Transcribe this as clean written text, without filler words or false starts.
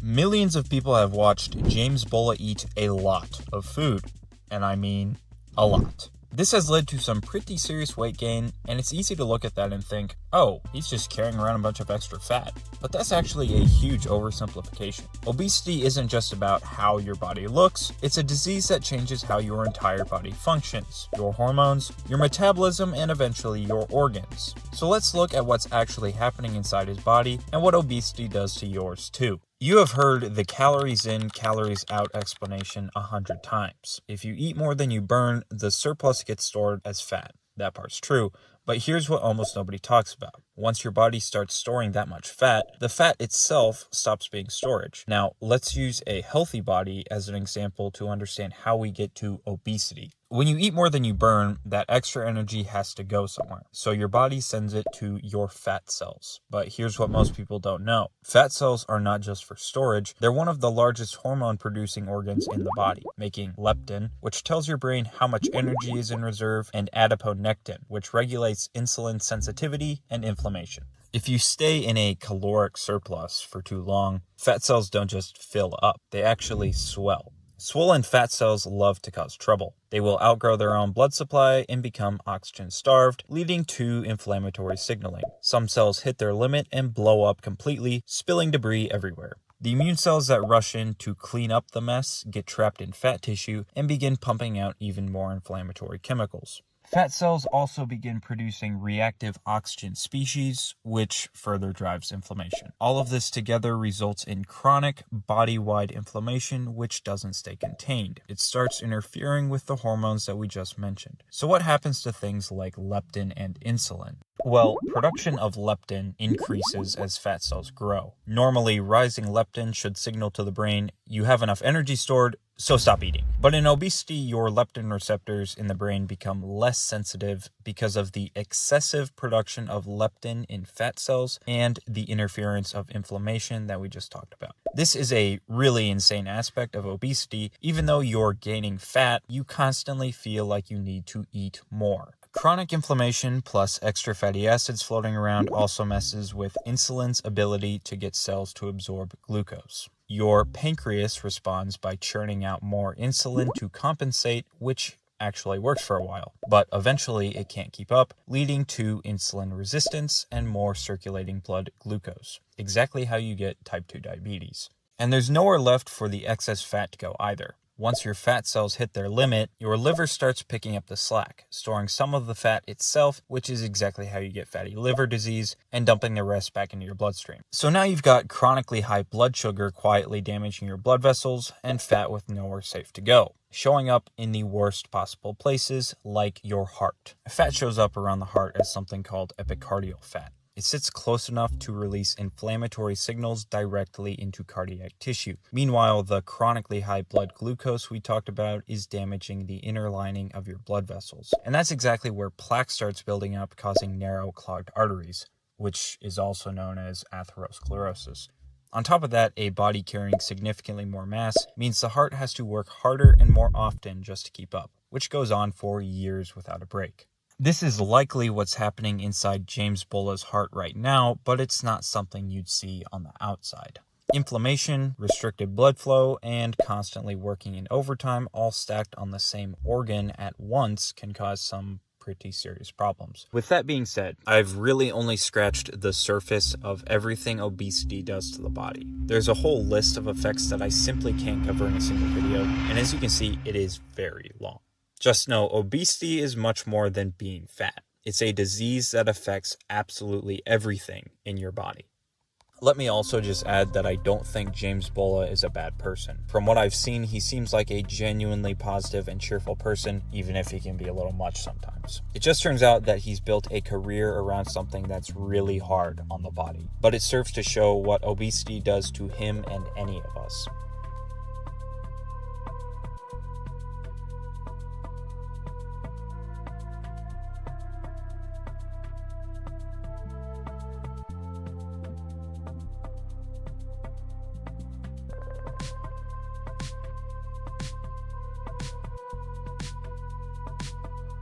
Millions of people have watched Jamesbola eat a lot of food, and I mean a lot. This has led to some pretty serious weight gain, and it's easy to look at that and think, oh, he's just carrying around a bunch of extra fat. But that's actually a huge oversimplification. Obesity isn't just about how your body looks, it's a disease that changes how your entire body functions, your hormones, your metabolism, and eventually your organs. So let's look at what's actually happening inside his body and what obesity does to yours too. You have heard the calories in, calories out explanation 100 times. If you eat more than you burn, the surplus gets stored as fat. That part's true, but here's what almost nobody talks about. Once your body starts storing that much fat, the fat itself stops being storage. Now, let's use a healthy body as an example to understand how we get to obesity. When you eat more than you burn, that extra energy has to go somewhere. So your body sends it to your fat cells. But here's what most people don't know. Fat cells are not just for storage. They're one of the largest hormone-producing organs in the body, making leptin, which tells your brain how much energy is in reserve, and adiponectin, which regulates insulin sensitivity and inflammation. If you stay in a caloric surplus for too long, fat cells don't just fill up, they actually swell. Swollen fat cells love to cause trouble. They will outgrow their own blood supply and become oxygen starved, leading to inflammatory signaling. Some cells hit their limit and blow up completely, spilling debris everywhere. The immune cells that rush in to clean up the mess get trapped in fat tissue and begin pumping out even more inflammatory chemicals. Fat cells also begin producing reactive oxygen species, which further drives inflammation. All of this together results in chronic body-wide inflammation, which doesn't stay contained. It starts interfering with the hormones that we just mentioned. So what happens to things like leptin and insulin? Well, production of leptin increases as fat cells grow. Normally, rising leptin should signal to the brain, you have enough energy stored, so stop eating. But in obesity, your leptin receptors in the brain become less sensitive because of the excessive production of leptin in fat cells and the interference of inflammation that we just talked about. This is a really insane aspect of obesity. Even though you're gaining fat, you constantly feel like you need to eat more. Chronic inflammation plus extra fatty acids floating around also messes with insulin's ability to get cells to absorb glucose. Your pancreas responds by churning out more insulin to compensate, which actually works for a while, but eventually it can't keep up, leading to insulin resistance and more circulating blood glucose. Exactly how you get type 2 diabetes. And there's nowhere left for the excess fat to go either. Once your fat cells hit their limit, your liver starts picking up the slack, storing some of the fat itself, which is exactly how you get fatty liver disease, and dumping the rest back into your bloodstream. So now you've got chronically high blood sugar quietly damaging your blood vessels, and fat with nowhere safe to go, showing up in the worst possible places, like your heart. Fat shows up around the heart as something called epicardial fat. It sits close enough to release inflammatory signals directly into cardiac tissue. Meanwhile, the chronically high blood glucose we talked about is damaging the inner lining of your blood vessels. And that's exactly where plaque starts building up, causing narrow clogged arteries, which is also known as atherosclerosis. On top of that, a body carrying significantly more mass means the heart has to work harder and more often just to keep up, which goes on for years without a break. This is likely what's happening inside Jamesbola's heart right now, but it's not something you'd see on the outside. Inflammation, restricted blood flow, and constantly working in overtime, all stacked on the same organ at once, can cause some pretty serious problems. With that being said, I've really only scratched the surface of everything obesity does to the body. There's a whole list of effects that I simply can't cover in a single video, and as you can see, it is very long. Just know, obesity is much more than being fat. It's a disease that affects absolutely everything in your body. Let me also just add that I don't think Jamesbola is a bad person. From what I've seen, he seems like a genuinely positive and cheerful person, even if he can be a little much sometimes. It just turns out that he's built a career around something that's really hard on the body, but it serves to show what obesity does to him and any of us.